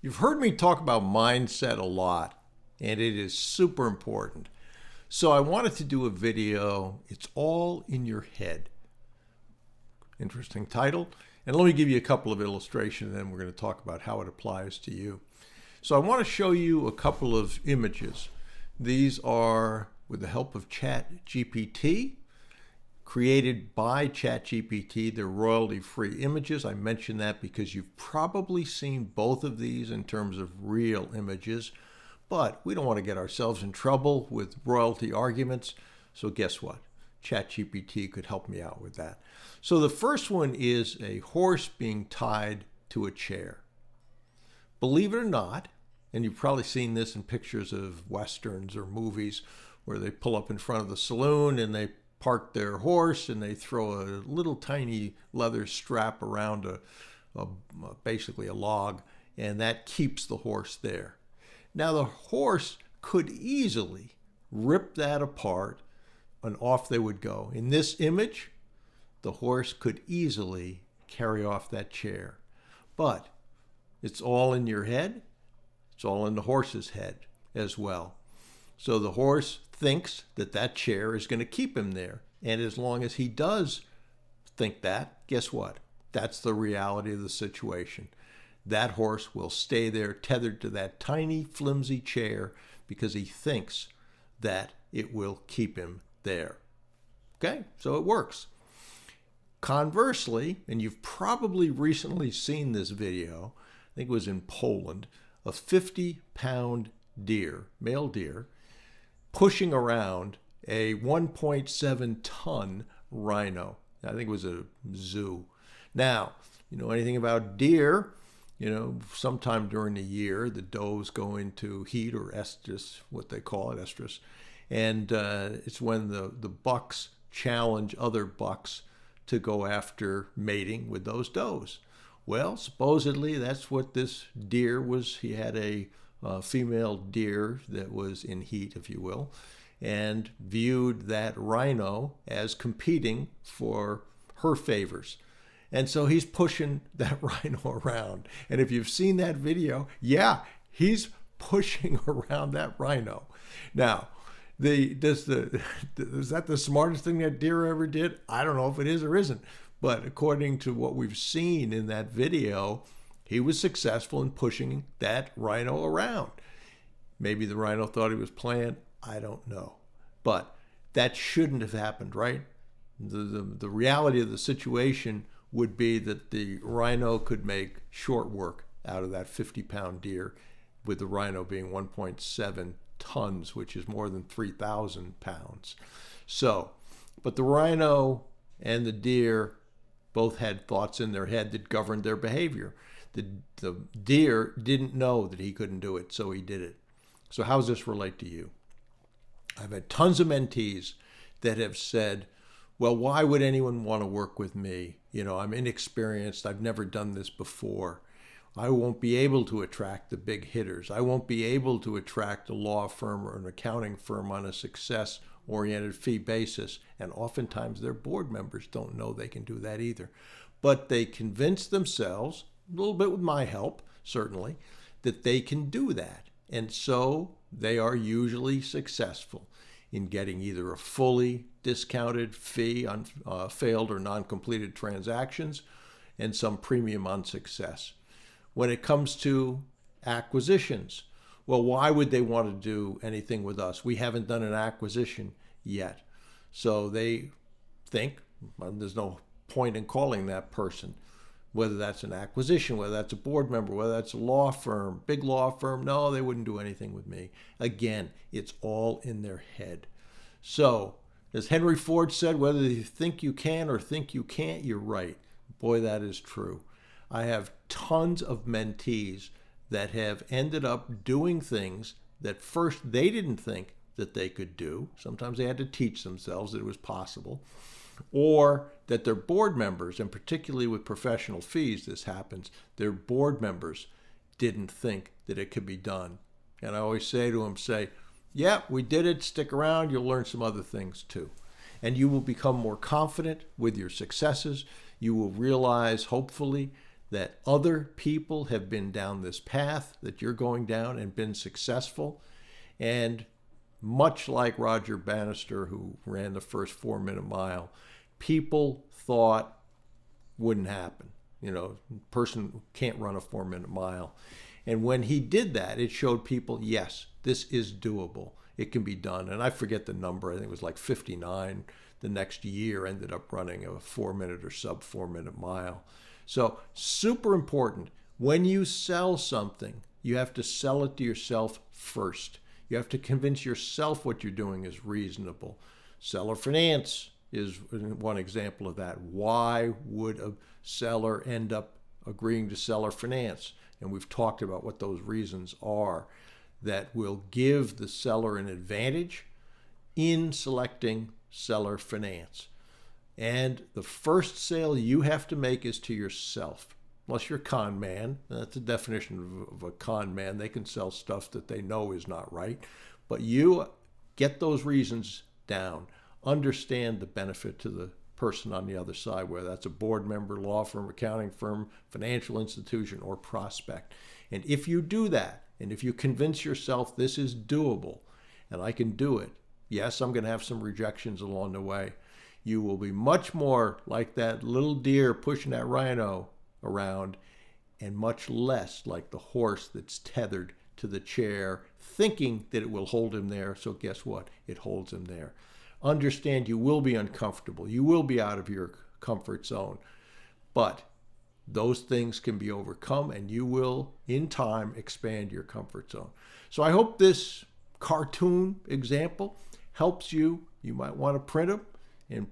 You've heard me talk about mindset a lot, and it is super important. So I wanted to do a video, It's All in Your Head. Interesting title. And let me give you a couple of illustrations, and then we're going to talk about how it applies to you. So I want to show you a couple of images. These are with the help of ChatGPT, created by ChatGPT. They're royalty-free images. I mention that because you've probably seen both of these in terms of real images, but we don't want to get ourselves in trouble with royalty arguments. So guess what? ChatGPT could help me out with that. So the first one is a horse being tied to a chair. Believe it or not, and you've probably seen this in pictures of westerns or movies where they pull up in front of the saloon and they park their horse and they throw a little tiny leather strap around basically a log, and that keeps the horse there. Now the horse could easily rip that apart and off they would go. In this image, the horse could easily carry off that chair. But it's all in your head. It's all in the horse's head as well. So the horse thinks that that chair is going to keep him there. And as long as he does think that, guess what? That's the reality of the situation. That horse will stay there tethered to that tiny, flimsy chair because he thinks that it will keep him there. Okay, so it works. Conversely, and you've probably recently seen this video, I think it was in Poland, a 50-pound deer, male deer, pushing around a 1.7-ton rhino. I think it was a zoo. Now, you know anything about deer? You know, sometime during the year, the does go into heat or estrus, what they call it, estrus. And it's when the bucks challenge other bucks to go after mating with those does. Well, supposedly that's what this deer was. He had a female deer that was in heat, if you will, and viewed that rhino as competing for her favors. And so he's pushing that rhino around. And if you've seen that video, yeah, he's pushing around that rhino. Now, is that the smartest thing that deer ever did? I don't know if it is or isn't. But according to what we've seen in that video, he was successful in pushing that rhino around. Maybe the rhino thought he was playing. I don't know. But that shouldn't have happened, right? The reality of the situation would be that the rhino could make short work out of that 50-pound deer, with the rhino being 1.7 tons, which is more than 3,000 pounds. So, but the rhino and the deer both had thoughts in their head that governed their behavior. The deer didn't know that he couldn't do it, so he did it. So how does this relate to you? I've had tons of mentees that have said, well, why would anyone want to work with me? You know, I'm inexperienced. I've never done this before. I won't be able to attract the big hitters. I won't be able to attract a law firm or an accounting firm on a success-oriented fee basis. And oftentimes their board members don't know they can do that either. But they convince themselves, a little bit with my help, certainly, that they can do that. And so they are usually successful in getting either a fully discounted fee on failed or non-completed transactions and some premium on success. When it comes to acquisitions, well, why would they want to do anything with us? We haven't done an acquisition yet. So they think, well, there's no point in calling that person, whether that's an acquisition, whether that's a board member, whether that's a law firm, big law firm. No, they wouldn't do anything with me. Again, it's all in their head. So, as Henry Ford said, whether you think you can or think you can't, you're right. Boy, that is true. I have tons of mentees that have ended up doing things that first they didn't think that they could do. Sometimes they had to teach themselves that it was possible. Or that their board members, and particularly with professional fees, this happens, their board members didn't think that it could be done. And I always say to them, yeah, we did it, stick around, you'll learn some other things too. And you will become more confident with your successes. You will realize, hopefully, that other people have been down this path that you're going down and been successful. And much like Roger Bannister, who ran the first 4-minute mile, people thought wouldn't happen. You know, person can't run a 4-minute mile. And when he did that, it showed people, yes, this is doable. It can be done. And I forget the number. I think it was like 59 the next year ended up running a 4-minute or sub 4-minute mile. So super important. When you sell something, you have to sell it to yourself first. You have to convince yourself what you're doing is reasonable. Seller finance is one example of that. Why would a seller end up agreeing to seller finance? And we've talked about what those reasons are that will give the seller an advantage in selecting seller finance. And the first sale you have to make is to yourself. Unless you're a con man, that's the definition of a con man. They can sell stuff that they know is not right. But you get those reasons down. Understand the benefit to the person on the other side, whether that's a board member, law firm, accounting firm, financial institution, or prospect. And if you do that, and if you convince yourself this is doable and I can do it, yes, I'm going to have some rejections along the way. You will be much more like that little deer pushing that rhino around and much less like the horse that's tethered to the chair thinking that it will hold him there. So guess what? It holds him there. Understand you will be uncomfortable. You will be out of your comfort zone. But those things can be overcome and you will, in time, expand your comfort zone. So I hope this cartoon example helps you. You might want to print them and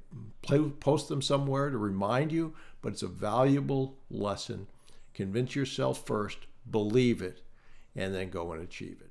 post them somewhere to remind you, but it's a valuable lesson. Convince yourself first, believe it, and then go and achieve it.